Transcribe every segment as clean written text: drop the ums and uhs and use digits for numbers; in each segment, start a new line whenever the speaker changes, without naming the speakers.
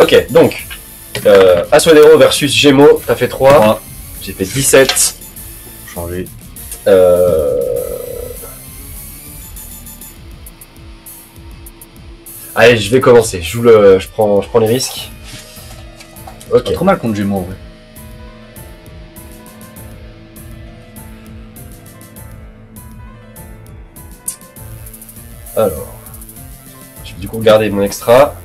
Ok, donc, Aswadero versus Gémeaux, t'as fait 3. J'ai fait 17.
Changer.
Allez, je vais commencer. Je prends les risques. Ok.
Pas trop mal contre Gémeaux en vrai.
Alors, je vais du coup regarder mon extra.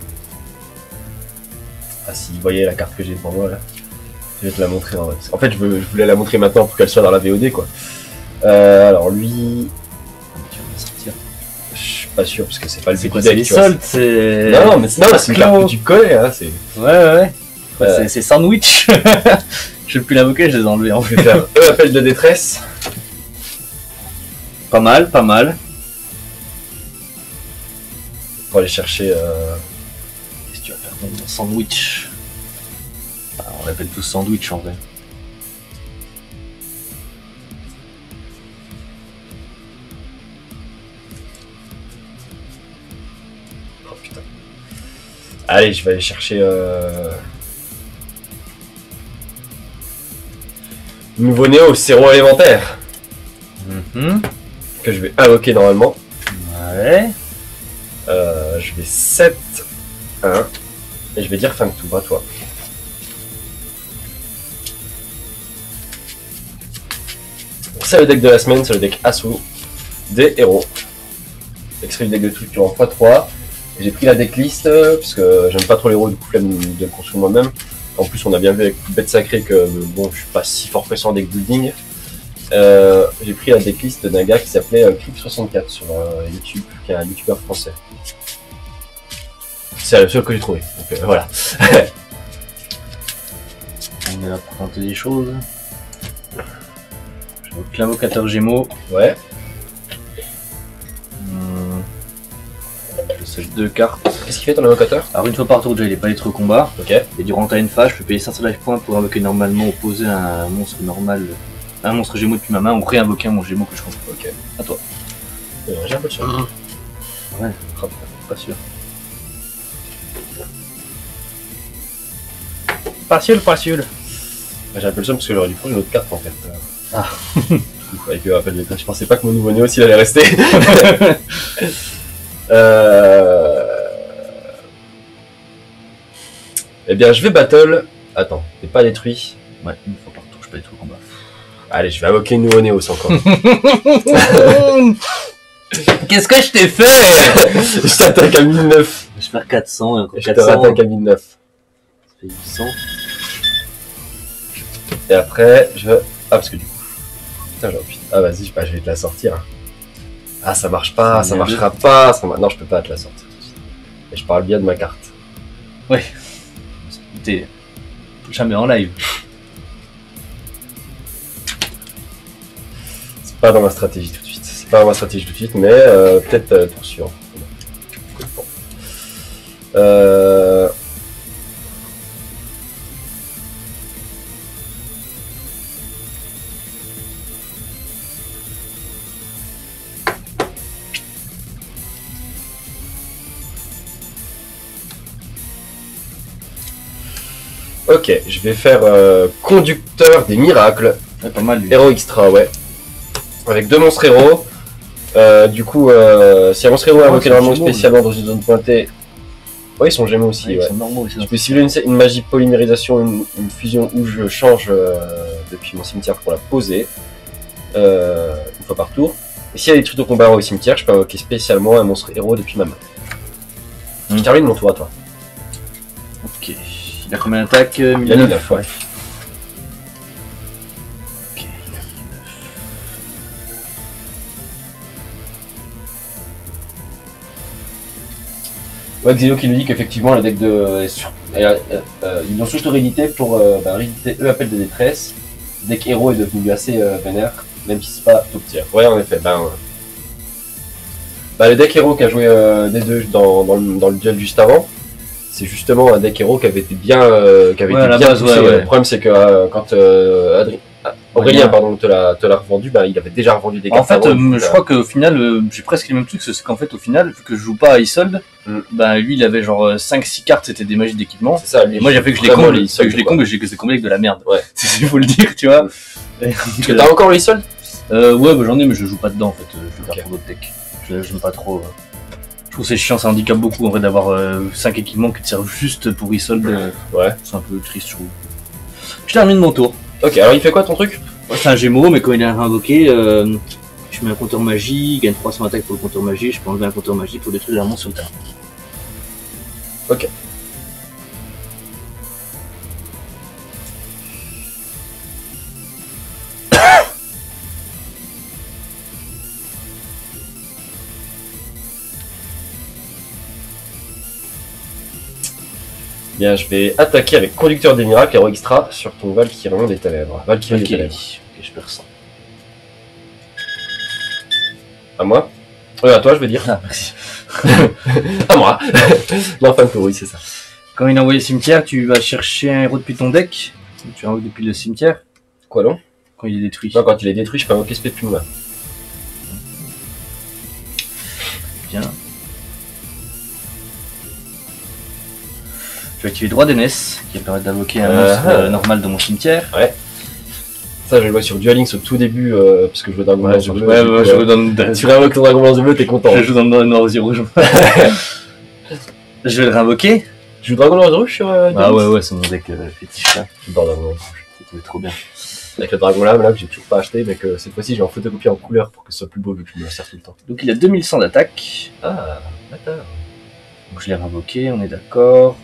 Ah, si vous voyez la carte que j'ai devant moi là, je vais te la montrer en vrai. En fait, je voulais la montrer maintenant pour qu'elle soit dans la VOD quoi. Alors lui, je suis pas sûr parce que c'est pas le but du deck.
C'est soldes, c'est.
Non, mais c'est une carte que tu connais. Hein,
ouais. C'est sandwich. Je vais plus l'invoquer, je les ai enlevés en
fait. Je vais faire appel de détresse.
Pas mal.
Pour aller chercher.
Qu'est-ce que tu vas faire dans sandwich? On l'appelle tous sandwich en vrai.
Oh putain. Allez, je vais aller chercher. Nouveau Néo, Séro élémentaire. Que je vais invoquer normalement.
Ouais.
Je vais 7, 1. Et je vais dire fin de tour à toi. C'est le deck de la semaine, c'est le deck Assaut des héros. Extrait du deck de trucs en x3. J'ai pris la decklist parce que j'aime pas trop les héros, du coup flemme de le construire moi-même. En plus on a bien vu avec Bête Sacrée que bon je suis pas si fort pressant en deck building. J'ai pris la decklist d'un gars qui s'appelait Clip64 sur YouTube, qui est un youtubeur français. C'est le seul que j'ai trouvé, donc voilà.
On est là pour tenter des choses. Donc l'invocateur Gémeaux.
Ouais.
Je sais 2 cartes.
Qu'est-ce qu'il fait ton invocateur?
Alors une fois par tour déjà il est pas lettre combat.
Ok.
Et durant ta une phase, je peux payer 500 life points pour invoquer normalement opposé à un monstre normal. Un monstre Gémeaux depuis ma main ou réinvoquer un monstre Gémeaux que je contrôle.
Ok.
À toi.
J'ai un peu de chance.
Ouais, pas sûr. Pas sûr.
J'ai un peu le seum parce que j'aurais dû prendre une autre carte en fait.
Ah.
Avec rappel de tâche. Je pensais pas que mon nouveau Néo s'il allait rester. Eh bien je vais battle. Attends, t'es pas détruit.
Ouais, une fois par tour, je peux être au combat.
Allez, je vais invoquer une nouveau Néo encore.
Qu'est-ce que je t'ai fait?
Je t'attaque à 1009.
Je vais faire 400 et encore
Et je
400.
te rattaque à 1009.
Ça fait 800.
Et après, je... Ah, parce que du coup... Putain, j'ai envie... Ah, vas-y, je vais te la sortir. Ah, ça marche pas, ça marchera pas. Non, je peux pas te la sortir. Et je parle bien de ma carte.
Ouais. T'es jamais en live.
C'est pas dans ma stratégie tout de suite. C'est pas dans ma stratégie tout de suite, mais peut-être pour sûr. Ok, je vais faire conducteur des miracles.
Ouais, pas mal lui.
Héros extra, ouais. Avec 2 monstres héros. Du coup, si un monstre héros est invoqué normalement spécialement dans une zone pointée. Ouais, ils sont gémeaux aussi.
Ouais,
ouais.
ils sont normaux aussi.
Je peux cibler une magie polymérisation, une fusion où je change depuis mon cimetière pour la poser. Une fois par tour. Et s'il y a des trucs de combat au cimetière, je peux invoquer spécialement un monstre héros depuis ma main. Je termine mon tour à toi.
Ok. Il a combien d'attaques?
Il a 1009, ouais.
Ok, il a 1009.
Ouais, Xeno qui nous dit qu'effectivement le deck de... ils ont surtout réédité pour rééditer appel de détresse. Le deck héros est devenu assez vénère, même si c'est pas top tier. Ouais, en effet, le deck héros qui a joué des deux dans le duel juste avant, c'est justement un deck héros qui avait été bien, poussé.
base, ouais.
Le problème c'est que quand Aurélien, pardon, te l'a revendu, bah, il avait déjà revendu des cartes.
En fait, je crois qu'au final, j'ai presque les mêmes trucs, c'est qu'en fait, au final, vu que je joue pas à Isolde, bah, lui, il avait genre 5-6 cartes, c'était des magies d'équipement.
C'est ça, lui.
Et moi, j'ai fait que je les comble, et je les comble avec de la merde.
Ouais.
Il faut le dire, tu vois.
Parce que t'as encore l'Isolde?
Ouais, bah, j'en ai, mais je joue pas dedans, en fait. Je vais faire pour d'autres decks. J'aime pas trop. Je trouve c'est chiant, ça handicape beaucoup, en vrai, d'avoir 5 équipements qui te servent juste pour Isolde.
Ouais.
C'est un peu triste, je trouve. Je termine mon tour.
Ok, alors il fait quoi ton truc?
C'est un Gémeaux, mais quand il est invoqué, je mets un compteur magie, il gagne 300 attaques pour le compteur magie, je peux enlever un compteur magie pour détruire un monstre sur le terrain.
Ok. Bien, je vais attaquer avec Conducteur des Miracles, héros extra, sur ton Valkyrie des Ténèbres. Valkyrie des Ténèbres.
Ok, je perds 100.
À moi? À toi, je veux dire.
Ah, merci.
À moi. L'enfant oui, c'est ça.
Quand il est envoyé au cimetière, tu vas chercher un héros depuis ton deck. Tu invoques depuis le cimetière.
Quoi non?
Quand il est détruit.
Non, quand il est détruit, je peux invoquer Spé Puma.
Bien. Je vais activer droit d'aînesse, qui va permettre d'invoquer un monstre normal de mon cimetière.
Ouais. Ça, je le vois sur Duel Links au tout début, parce que je joue Dragon Ball bleu.
Ouais, je joue dans
tu réinvoques ton Dragon Ball bleu, t'es content.
Je joue dans le noir aux yeux rouges. Je vais le réinvoquer.
Tu joues Dragon Ball rouge sur Duel Links?
Ah ouais, c'est mon deck fétiche là.
J'adore Dragon Ball rouge.
C'était trop bien.
Avec le Dragon Lame là, que j'ai toujours pas acheté, mais que cette fois-ci j'ai en photocopie en couleur pour que ce soit plus beau vu que je me le sers tout le temps.
Donc il a 2100 d'attaque.
Ah, d'accord.
Donc je l'ai réinvoqué, on est d'accord.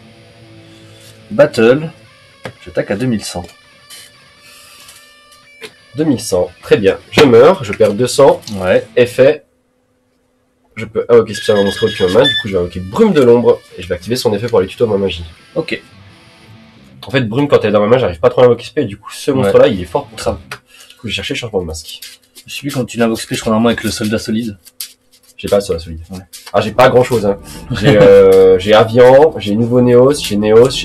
Battle. J'attaque à 2100.
2100, très bien. Je meurs, je perds 200.
Ouais.
Effet. Je peux invoquer spécialement un monstre depuis ma main, du coup je vais invoquer Brume de l'ombre et je vais activer son effet pour les tutos de ma magie.
Ok.
En fait, Brume, quand elle est dans ma main, j'arrive pas trop à invoquer spé, et du coup ce monstre-là il est fort pour ça. Du coup j'ai cherché le changement de masque.
Je sais plus quand tu l'invoques spé, je crois normalement avec le soldat solide.
J'ai pas ça solide.
Ouais.
Ah, j'ai pas grand chose, hein. J'ai Avian, j'ai Nouveau Néos, j'ai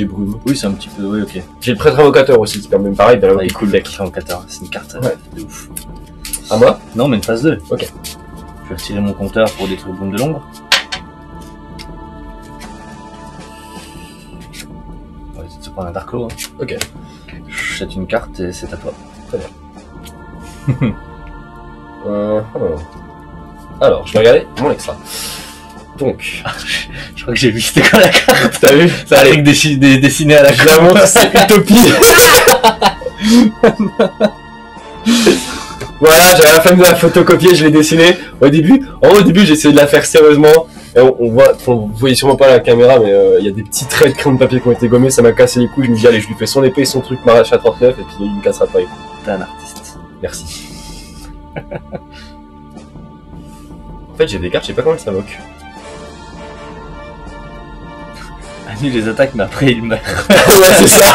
Brume.
Oui, c'est un petit peu. Oui, ok.
J'ai le prêtre invocateur aussi, qui permet pareil d'invoquer
Ouais, cool,
le deck.
invocateur, c'est une carte de ouf.
À moi?
Non, mais une phase 2.
Ok.
Je vais retirer mon compteur pour détruire le Brume de l'ombre. On va essayer de se prendre un Dark Claw. Hein.
Ok.
Je jette une carte et c'est à toi.
Très bien. Alors, je vais regarder mon extra. Donc,
Je crois que j'ai vu c'était quoi la carte.
t'as vu?
C'est un truc dessiné à la
Je la montre, c'est Utopie. Voilà, j'avais la flemme de la photocopier, je l'ai dessinée. Au début, j'ai essayé de la faire sérieusement. Et vous voyez sûrement pas la caméra, mais il y a des petits traits de crayon de papier qui ont été gommés, ça m'a cassé les couilles. Je me dis, allez, je lui fais son épée, son truc, Marache à 39, et puis il me cassera pas les couilles.
T'es un artiste.
Merci. En fait, j'ai des cartes, je sais pas comment elles s'invoquent.
Annule les attaques, mais après il meurt.
Ouais, c'est ça.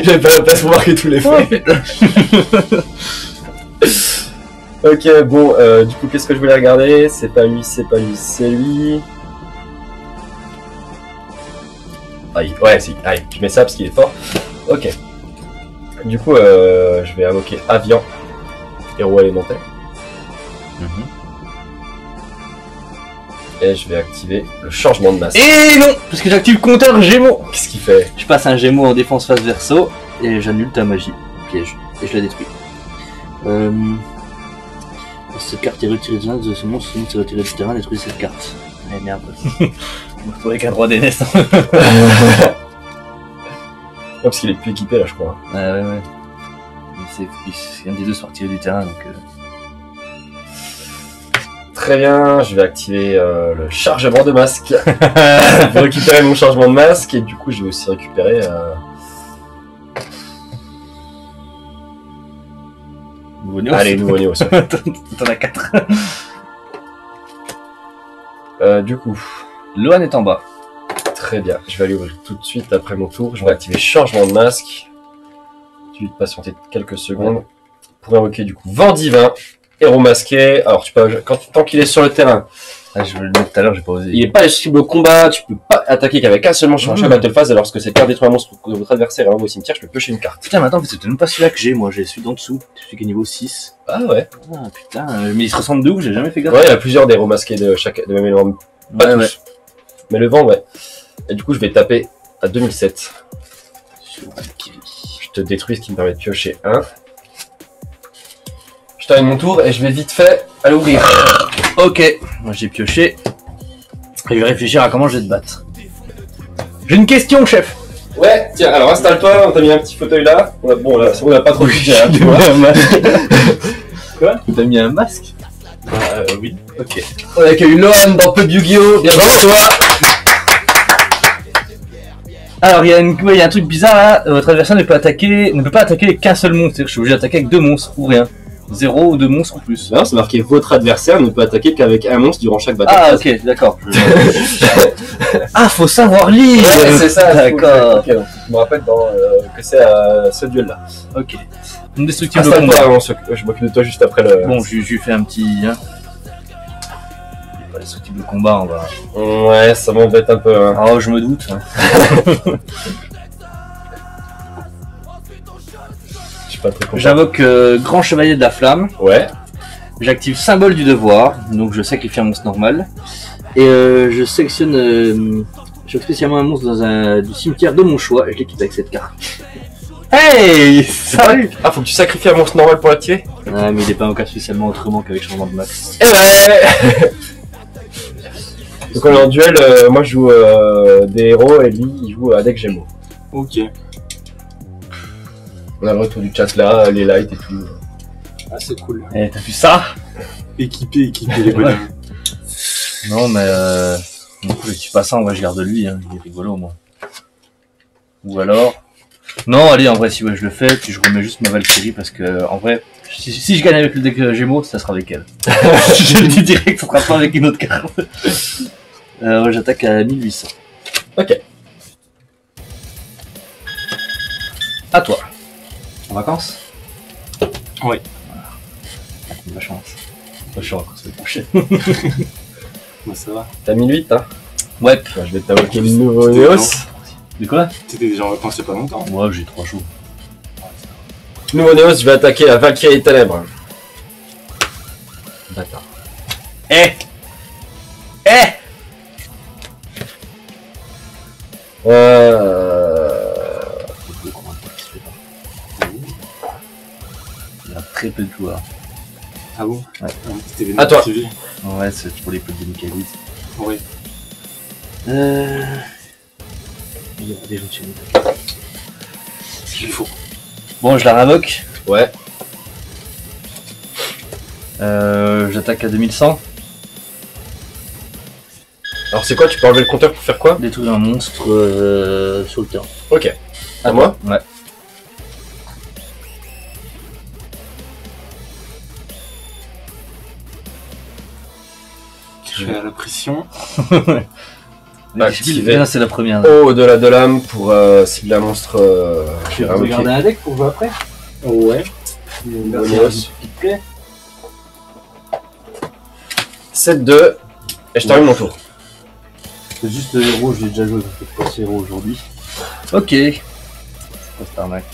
J'avais pas la place pour marquer tous les faits. Ok, bon, du coup, qu'est-ce que je voulais regarder? C'est pas lui, c'est lui. Aïe, ouais, si, aïe, je mets ça parce qu'il est fort. Ok. Du coup, je vais invoquer Avian, héros élémentaire. Et je vais activer le changement de masque.
Et non, parce que j'active compteur Gémeaux.
Qu'est-ce qu'il fait?
Je passe un Gémeaux en défense face verso et j'annule ta magie piège et je la détruis. Cette carte est retirée du terrain de ce monstre, est retiré du terrain, détruit cette carte. Eh merde. Je me retrouve avec un droit d'aînesse.
Non, parce qu'il est plus équipé là, je crois.
Ouais. Un des deux soit retiré du terrain donc.
Très bien, je vais activer le chargement de masque pour récupérer mon changement de masque et du coup je vais aussi récupérer
Nouveau Néos.
allez, nouveau Néos.
T'en as 4.
Du coup,
Loan est en bas.
très bien, je vais aller ouvrir tout de suite après mon tour. Je vais activer changement de masque. Tu vas patienter quelques secondes pour invoquer du coup Vent Divin, héros masqué. Alors tu peux, tant qu'il est sur le terrain,
Ah, je vais le mettre tout à l'heure, j'ai pas osé.
Il est pas accessible au combat, tu peux pas attaquer qu'avec un seul monstre sur un chaque battle phase, alors que cette carte détruit un monstre de votre adversaire et renvoie au cimetière, je peux piocher une carte.
Putain, mais attends, c'était même pas celui-là que j'ai, moi, j'ai celui d'en dessous. Celui qui est niveau 6.
Ah ouais.
Ah putain, mais il se ressemble de ouf, j'ai jamais fait gaffe.
Ouais, il y a plusieurs des héros masqués de même élément. Pas
Ouais,
tous.
ouais.
Mais le vent, ouais. Et du coup, je vais taper à 2007.
Sur Valkyrie.
Je te détruis, ce qui me permet de piocher un. Je termine mon tour et je vais vite fait aller ouvrir.
Ok, moi j'ai pioché. Et je vais réfléchir à comment je vais te battre. J'ai une question, chef.
Ouais, tiens, alors installe-toi, on t'a mis un petit fauteuil là. Bon, là, on a pas trop de budget, hein, tu vois.
Quoi? T'as mis un masque?
Oui.
Ok.
On accueille Lohan dans Pub Yu-Gi-Oh! Bienvenue à toi!
Alors, il y a un truc bizarre là. Votre adversaire ne peut pas attaquer avec qu'un seul monstre. C'est-à-dire que je suis obligé d'attaquer avec 2 monstres ou rien. 0 ou 2 monstres ou plus.
Non, c'est marqué votre adversaire ne peut attaquer qu'avec un monstre durant chaque bataille.
Ah, ok, d'accord. Ah, faut savoir lire!
Ouais, c'est ça.
D'accord.
Ok, donc je me rappelle que c'est ce duel-là.
Ok. Indestructible
Installe-toi,
combat.
je m'occupe de toi juste après le.
Bon, je lui fais un petit. Hein. Pas indestructible combat, on va.
Ouais, ça m'embête un peu. Hein.
Ah, je me doute. Hein.
Je suis pas très content.
J'invoque Grand Chevalier de la Flamme.
Ouais.
J'active Symbole du Devoir, donc je sacrifie un monstre normal. Et je sélectionne spécialement un monstre du cimetière de mon choix et je l'équipe avec cette carte. Hey! Salut!
Ah, faut que tu sacrifies un monstre normal pour l'activer?
Ah, mais il est pas encore spécialement autrement qu'avec changement de max.
Eh ouais. Donc on est en duel, moi je joue des héros et lui il joue avec Gémeaux.
Ok.
On a le retour du chat là, les lights et tout.
Ah, c'est cool.
Eh, t'as vu ça?
Équipé les bonhommes.
Non, mais du coup, je suis pas ça, en vrai, je garde lui, hein. Il est rigolo, moi. Ou alors. Non, allez, en vrai, si ouais, je le fais, puis je remets juste ma Valkyrie parce que, en vrai, si je gagne avec le deck Gémeaux, ça sera avec elle. Je le dis direct, ça sera pas avec une autre carte. Ouais, j'attaque à 1800.
Ok.
À toi. En vacances?
Oui.
Voilà. De la chance. Moi, je suis en vacances la prochaine.
Bon, ça va.
T'as 1008 hein?
Ouais.
Bah, je vais t'invoquer le nouveau Neos.
De quoi?
T'étais déjà en vacances il y a pas longtemps.
Moi, j'ai 3 jours.
Nouveau Neos, je vais attaquer la Valkyrie des Ténèbres. Bâtard.
Eh! Il y a très peu de joueurs.
Ah bon?
Ouais.
C'était
À toi.
TV.
Ouais, c'est pour les potes de Michaelis.
Oui.
Il y a des gens chez nous.
Il faut.
Bon, je la réinvoque.
Ouais.
J'attaque à 2100.
Alors c'est quoi, tu peux enlever le compteur pour faire quoi?
Détruire un monstre sur le terrain.
Ok. À moi?
Ouais.
Je fais à la pression.
Activer.
Là, c'est la première.
Au-delà de l'âme pour cibler un monstre.
Tu veux regarder un deck pour jouer après?
Ouais.
Nouveau Neos. 7-2. Et je termine mon tour.
C'est juste le héros, je l'ai déjà joué, donc je peux passer héros aujourd'hui. Ok. Je passe Tarmac.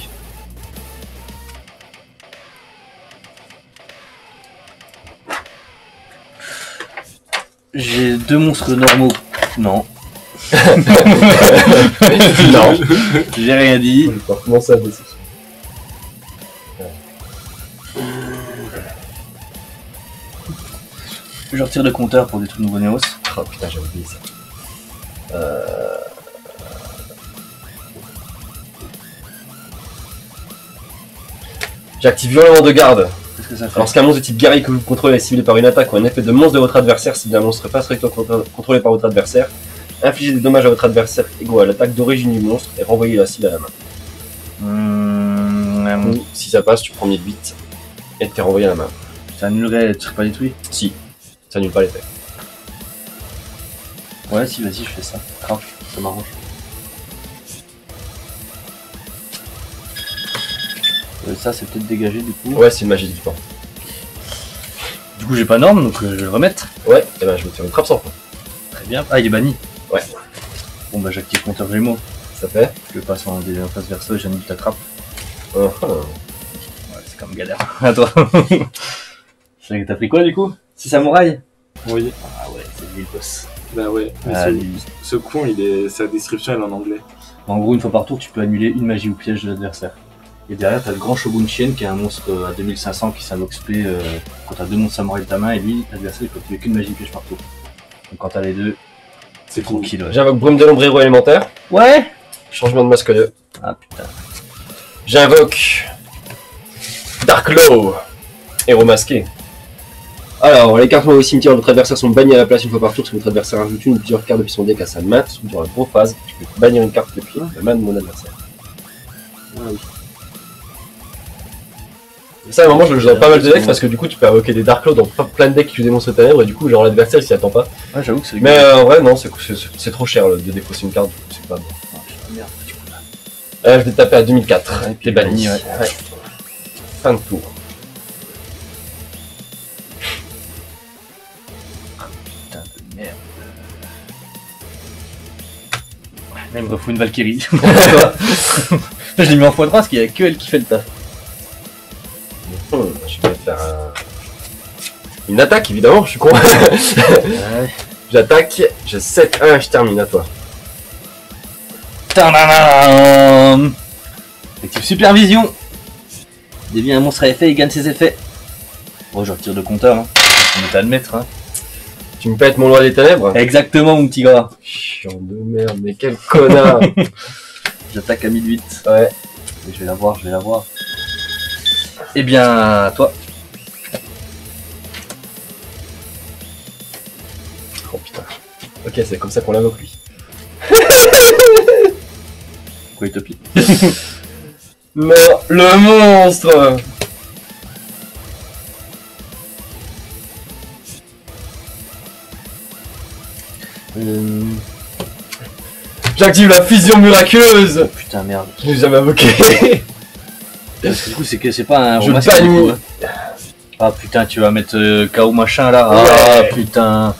J'ai 2 monstres normaux. Non.
Non.
J'ai rien dit.
Je vais pas commencer à bosser.
Je retire le compteur pour détruire nouveau Néos.
Oh putain, j'ai oublié ça. J'active violemment de garde.
Qu'est-ce que ça fait?
Lorsqu'un monstre de type guerrier que vous contrôlez est ciblé par une attaque ou un effet de monstre de votre adversaire, si un monstre pas strictement contrôlé par votre adversaire, infligez des dommages à votre adversaire égaux à l'attaque d'origine du monstre et renvoyez la cible à la main. Ou si ça passe, tu prends 1008 et t'es renvoyé à la main.
Ça annulerait le truc pas détruit?
Si, ça annule pas l'effet.
Ouais, si, vas-y, je fais ça. Grave, ça m'arrange. Ça, c'est peut-être dégagé du coup.
Ouais, c'est une magie du temps.
Du Du coup, j'ai pas norme, donc je vais le remettre.
Ouais, et ben je vais te faire une trappe sans fond.
Très bien. Ah, il est banni.
Ouais.
Bon, bah, j'active compteur Gémeaux.
Ça fait.
Je le passe en face verso et j'annule ta trappe.
Uh-huh.
Ouais, c'est comme galère. À toi. T'as pris quoi du coup? C'est samouraï?
Oui.
Ah ouais, c'est lui le boss.
Bah ouais. Mais
Ah, lui.
ce con, sa description elle est en anglais.
En gros, une fois par tour, tu peux annuler une magie ou piège de l'adversaire. Et derrière, t'as le grand Shogun Chien qui est un monstre à 2500 qui s'invoque spé quand t'as deux monstres samouraï de ta main et lui, l'adversaire, il peut tuer qu'une magie ou piège par tour. Donc quand t'as les deux,
C'est cool.
tranquille. Ouais.
J'invoque Brume de l'ombre héros élémentaire.
Ouais.
Changement de masque 2.
Ah putain.
J'invoque Dark Law, héros masqué. Alors, les cartes au cimetière de votre adversaire sont bannies à la place une fois par tour si votre adversaire ajoute une ou plusieurs cartes depuis son deck à sa main. Durant la gros phase, je peux bannir une carte depuis la main de mon adversaire.
Ah oui.
Ça, à un moment, je joue dans pas mal de decks parce que du coup, tu peux invoquer des Dark Law dans plein de decks qui jouent des monstres ténèbres et du coup, genre l'adversaire il s'y attend pas.
Ouais, j'avoue que c'est
Mais en vrai, non, c'est trop cher de défausser une carte, du coup, c'est pas bon.
merde, du coup.
Je vais taper à 2004.
Ouais,
T'es banni.
ouais.
Ouais. Fin de tour.
Putain de merde. Là, il me refout une Valkyrie. Je l'ai mis en x3 parce qu'il y a que elle qui fait le taf.
Je vais faire une attaque, évidemment, je suis con.
Ouais.
J'attaque, j'ai 7-1, je termine à toi.
Tadadam. Active supervision. Il devient un monstre à effet et gagne ses effets. Bon, je retire de compteur, hein. On est à le mettre, hein.
Tu me pètes mon loi des ténèbres?
Exactement, mon petit gars.
Chiant de merde, mais quel connard.
J'attaque à 1008.
Ouais.
Et je vais la voir, je vais la voir. Eh bien, toi.
Oh putain. Ok, c'est comme ça qu'on l'invoque lui.
Quoi, Utopie?
Non, le monstre. J'active la fusion miraculeuse.
Putain, merde.
Je l'ai jamais invoqué.
Parce que du coup, c'est que c'est pas un
Je
masque,
bannis.
du coup, hein. Ah putain, tu vas mettre KO machin là.
Ouais.
Ah putain.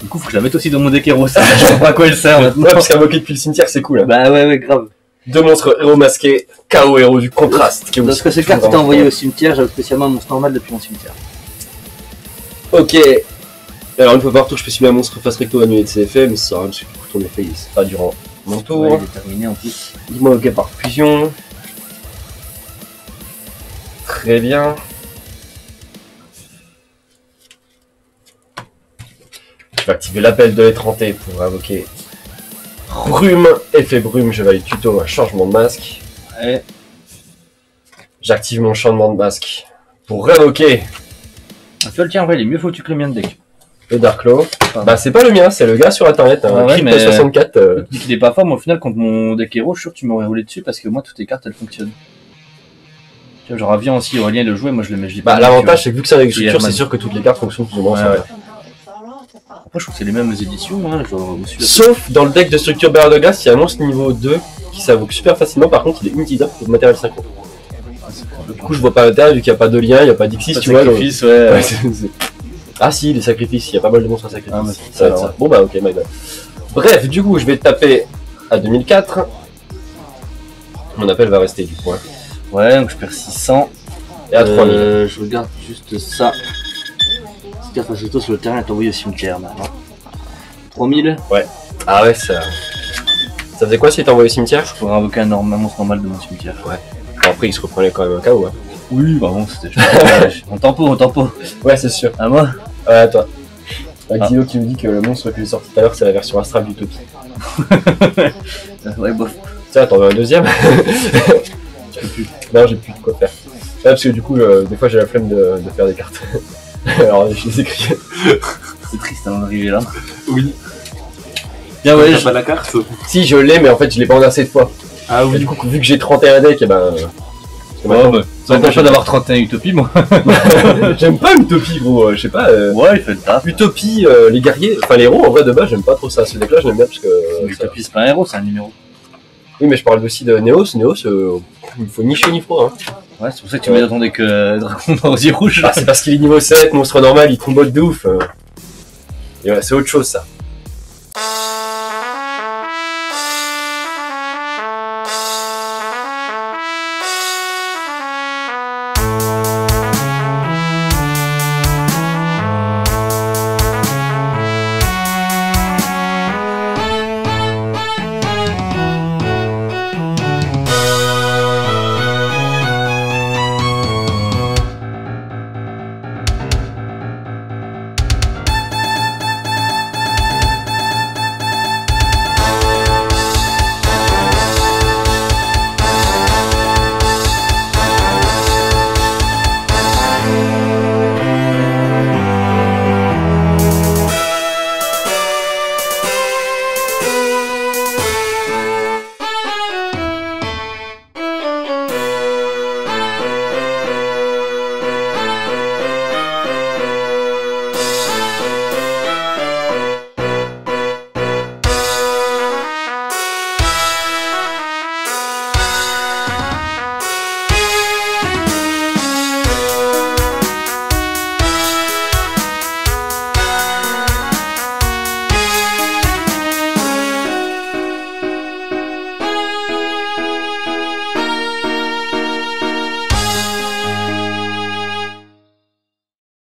Du coup, faut que je la mette aussi dans mon deck héros. Ça, je sais pas à quoi elle sert maintenant.
Ouais, parce qu'invoquer depuis le cimetière, c'est cool. Hein.
Bah ouais, grave.
Deux monstres héros masqués, KO héros du contraste. Qui est
Parce
aussi
que ces cartes étaient envoyées au cimetière, j'avais spécialement un monstre normal depuis mon cimetière.
Ok. Alors une fois par tour, je peux suivre un monstre face recto annuler de ses effets, mais ça sert à rien parce que du coup ton effet il sera durant mon tour.
Ouais, il est terminé en plus.
Dis-moi ok par fusion. Très bien. Je vais activer l'appel de l'étranté pour invoquer Brume, effet Brume, je valide tuto un changement de masque.
Ouais.
J'active mon changement de masque pour réinvoquer
Ah, tu vois, le tien, en vrai, il est mieux foutu que le mien de deck.
le Dark Law. Bah c'est pas le mien, c'est le gars sur internet,
Ah
un
ouais,
Crypto
mais-
64.
Tu dis qu'il est pas fort, mais au final, contre mon deck héros, je suis sûr que tu m'aurais roulé dessus parce que moi, toutes tes cartes elles fonctionnent. Tu vois, genre Avian aussi, Aurélien le jouer, moi je le mets, je dis pas.
Bah l'avantage c'est que vu que c'est avec
Et
structure,
Herman.
c'est sûr que toutes les cartes fonctionnent plus ou moins
Ouais,
ensemble.
ouais. Après, je trouve que c'est les mêmes éditions, hein. Genre, je suis là-
Sauf dans le deck de structure barrière de glace, il y a un monstre niveau 2 qui s'invoque super facilement, par contre il est inutilisable pour le matériel 50. Du coup je vois pas l'intérêt vu qu'il n'y a pas de lien, il n'y a pas d'Ixis,
Pas de
tu vois. donc-
sacrifice, ouais.
Ouais, Ah si, les sacrifices, il y a pas mal de monstres à sacrifice.
Ah, mais
ça va être
alors,
ça. Bon bah ok, my bad. Bref, du coup je vais taper à 2004. Mon appel va rester du coup. Hein.
Ouais, donc je perds 600.
Et à 3000.
Je regarde juste ça. Cette carte face toi sur le terrain est envoyée au cimetière maintenant. 3000.
Ah ouais, ça. Ça faisait quoi si t'es envoyé au cimetière?
Je pourrais invoquer un monstre normal de mon cimetière.
Bon, après il se reprenait quand même un KO. Hein.
Oui, bah bon, c'était. On tempo, on tempo.
Ouais, c'est sûr.
À moi.
Ouais, à toi.
Ah.
Guido qui me dit que le monstre que j'ai sorti tout à l'heure c'est la version astrale d'Utopie.
Ouais, bof.
Tiens, t'en veux un deuxième?
Je peux plus.
Non, j'ai plus de quoi faire. Ouais, parce que du coup, des fois j'ai la flemme de faire des cartes. Alors je les écris.
C'est triste avant d'arriver là.
Oui.
Bien, ouais,
T'as
je.
pas la carte?
Si, je l'ai, mais en fait je l'ai pas en assez de fois.
Ah
Et
oui.
du coup, vu que j'ai 31 decks, et ben.
Ouais, bah, ça m'empêche pas d'avoir 31 Utopie, moi.
J'aime pas Utopie, gros. Je sais pas.
Ouais, il fait le taf.
Utopie, les guerriers, enfin les héros, en vrai de base, j'aime pas trop ça. Ce deck là, je l'aime bien parce que. ça-
Utopie, c'est pas un héros, c'est un numéro.
Oui, mais je parle aussi de Neos. Neos, il faut ni chaud ni froid. Hein.
Ouais, c'est pour ça que tu m'as dit attendez que Dragon Ball rouge.
Ah, c'est parce qu'il est niveau 7, monstre normal, il combote de ouf. Et ouais, c'est autre chose ça.